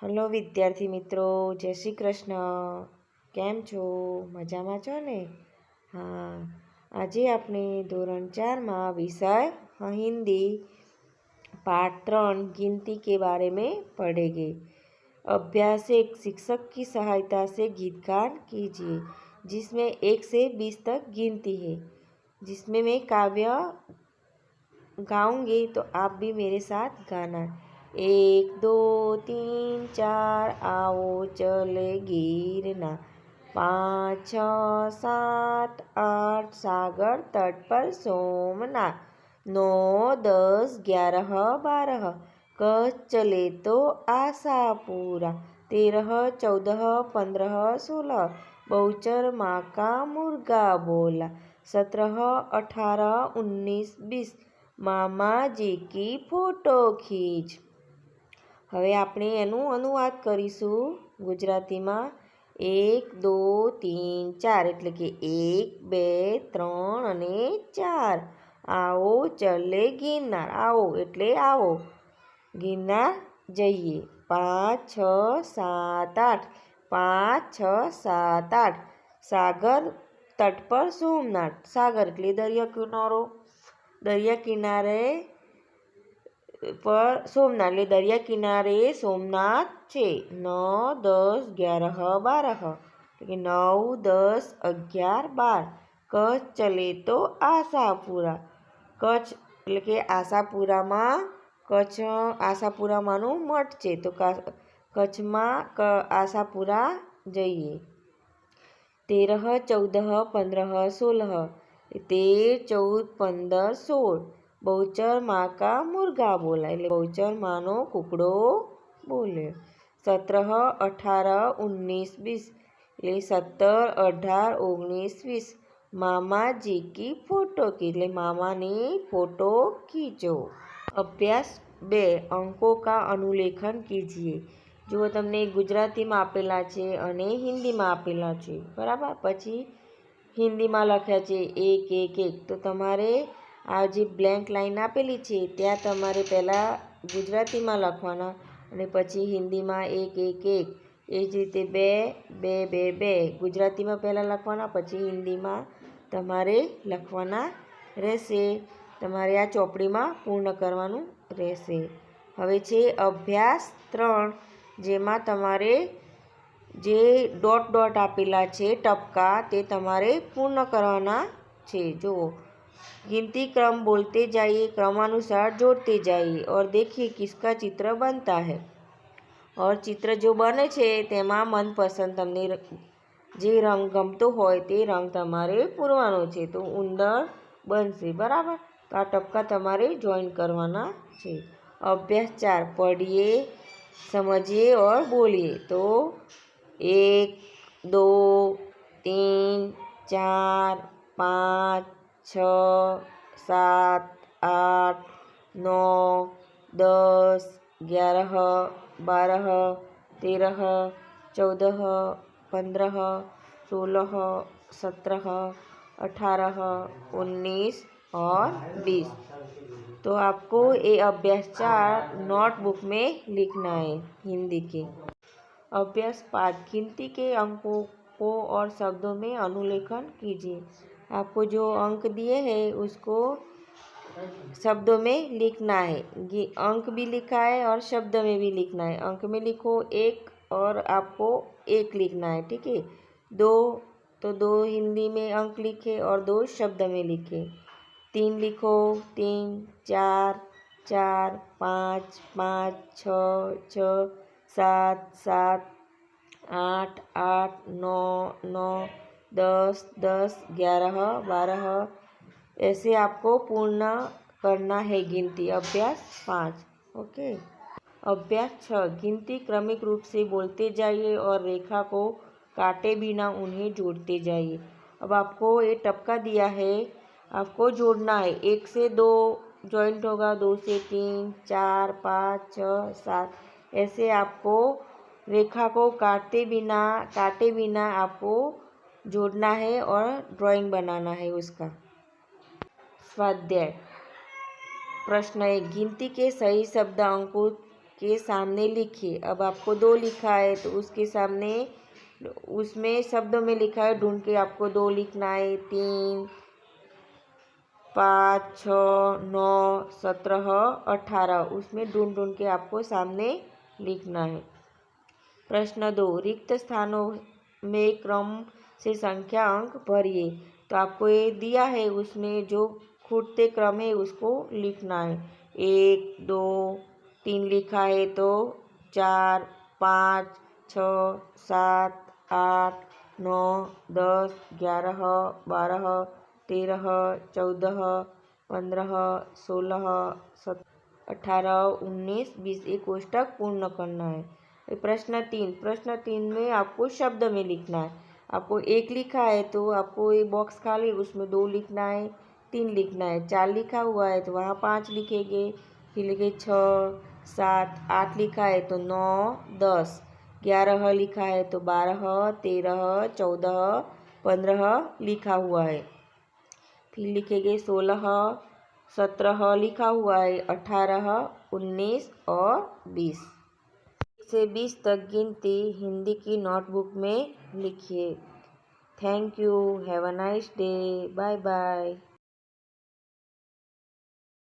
Hello વિદ્યાર્થી મિત્રો, જય શ્રી કૃષ્ણ. કેમ છો? મજામાં છો ને? हाँ, આજે આપણે ધોરણ 4 विषय हिंदी पाठ 3 गिनती के बारे में पढ़ेंगे। अभ्यास एक शिक्षक की सहायता से गीतगान कीजिए जिसमें 1 से 20 तक गिनती है। जिसमें मैं काव्य गाऊंगी तो आप भी मेरे साथ गाना। 1 2 3 4 आओ चले गिरना, 5 6 7 8 सागर तट पर सोमनाथ, 9 10 11 12 कच्छ चले तो आशापुरा, 13 14 15 16 बहुचर माँ का मुर्गा बोला, 17 18 19 20 મામાજી કી ફોટો ખીચ। હવે આપણે એનું અનુવાદ કરીશું ગુજરાતીમાં। 1 2 3 4 એટલે કે 1 2 3 અને 4। આવો ચલે ગિરનાર, આવો એટલે આવો, ગિરનાર જઈએ। 5 6 7 8 5 6 7 8 સાગર તટ પર સોમનાથ, સાગર એટલે દરિયા કિનારો, દરિયા કિનારે પર સોમનાથ એટલે દરિયા કિનારે સોમનાથ છે। 9 10 11 12 એટલે કે 9 10 11 12 કચ્છ ચલે તો આશાપુરા, કચ્છ એટલે કે આશાપુરામાં, કચ્છ આશાપુરામાંનું મઠ છે તો કચ્છમાં આશાપુરા જઈએ। 13 14 15 16 13 14 15 16 बहुचर माँ का मुर्गा बोला એટલે बहुचर માનો કુકડો બોલ્યો। 17 18 19 20 એટલે 17 18 19 20 મામાજી की फोटो की એટલે મામાની ફોટો ખીચો। અભ્યાસ 2 અંકો का अनुलेखन कीजिए। જો તમને ગુજરાતીમાં આપેલા છે અને હિન્દીમાં આપેલા છે, બરાબર, પછી હિન્દીમાં લખ્યા છે 1 1 1, તો તમારે આ જે બ્લેન્ક લાઈન આપેલી છે ત્યાં તમારે પહેલાં ગુજરાતીમાં લખવાના અને પછી હિન્દીમાં 1 1 1, એ જ રીતે 2 2 2 2 ગુજરાતીમાં પહેલાં લખવાના પછી હિન્દીમાં તમારે લખવાના રહેશે। તમારે આ ચોપડીમાં પૂર્ણ કરવાનું રહેશે। હવે છે અભ્યાસ 3, જેમાં તમારે જે ડોટ ડોટ આપેલા છે ટપકા તે તમારે પૂર્ણ કરવાના છે। જુઓ, गिनती क्रम बोलते जाइए, क्रमानुसार जोड़ते जाइए और देखिए किसका चित्र बनता है। और चित्र जो बने છે તેમાં મનપસંદ તમને જે રંગ ગમતો હોય તે રંગ તમારે પૂરવાનો છે, તો ઉંદર બનશે, બરાબર। તો આ ટપકા તમારે જોઈન કરવાના છે। અભ્યાસ 4 पढ़िए समझिए और बोलिए। तो 1 2 3 4 5 6 7 8 9 10 11 12 13 14 15 16 17 18 19 और 20। तो आपको ये अभ्यास 4 नोटबुक में लिखना है हिंदी के। अभ्यास 5 गिनती के अंकों को और शब्दों में अनुलेखन कीजिए। आपको जो अंक दिए हैं उसको शब्दों में लिखना है। अंक भी लिखा है और शब्द में भी लिखना है। अंक में लिखो 1 और आपको 1 लिखना है, ठीक है। 2 तो 2 हिंदी में अंक लिखे और 2 शब्द में लिखे। 3 लिखो 3 4 4 5 5 6 6 7 7 8 8 9 9 10 10 11 12, ऐसे आपको पूर्ण करना है गिनती। अभ्यास 5, ओके। अभ्यास 6 गिनती क्रमिक रूप से बोलते जाइए और रेखा को काटे बिना उन्हें जोड़ते जाइए। अब आपको ये टपका दिया है, आपको जोड़ना है। 1 से 2 जॉइंट होगा, 2 से 3 4 5 6 7, ऐसे आपको रेखा को काटे बिना आपको जोड़ना है और ड्राइंग बनाना है उसका। स्वाध्याय प्रश्न 1 गिनती के सही शब्द अंकों के सामने लिखिए। अब आपको 2 लिखा है तो उसके सामने उसमें शब्दों में लिखा है, ढूंढ के आपको 2 लिखना है। 3, 5, 6, 9, 17, 18 उसमें ढूंढ ढूंढ के आपको सामने लिखना है। प्रश्न 2, रिक्त स्थानों में क्रम से संख्या अंक भरिए। तो आपको ये दिया है, उसमें जो खूटते क्रम है उसको लिखना है। 1, 2, 3 लिखा है तो 4, 5, 6, 7, 8, 9, 10, 11, 12, 13, 14, 15, 16, 17, 18, 19, 20 एक कोष्टक पूर्ण करना है। प्रश्न 3 में आपको शब्द में लिखना है। आपको 1 लिखा है तो आपको ये बॉक्स खाली, उसमें 2 लिखना है, 3 लिखना है। 4 लिखा हुआ है तो वहाँ 5 लिखेंगे। फिर लिखे 6, 7, 8 लिखा है तो 9, 10, 11 लिखा है तो 12, 13, 14, 15 लिखा हुआ है। फिर लिखेंगे 16, 17 लिखा हुआ है, 18, 19 और 20 से 20 तक गिनती हिंदी की नोटबुक में लिखिए। Thank you. Have a nice day. Bye bye.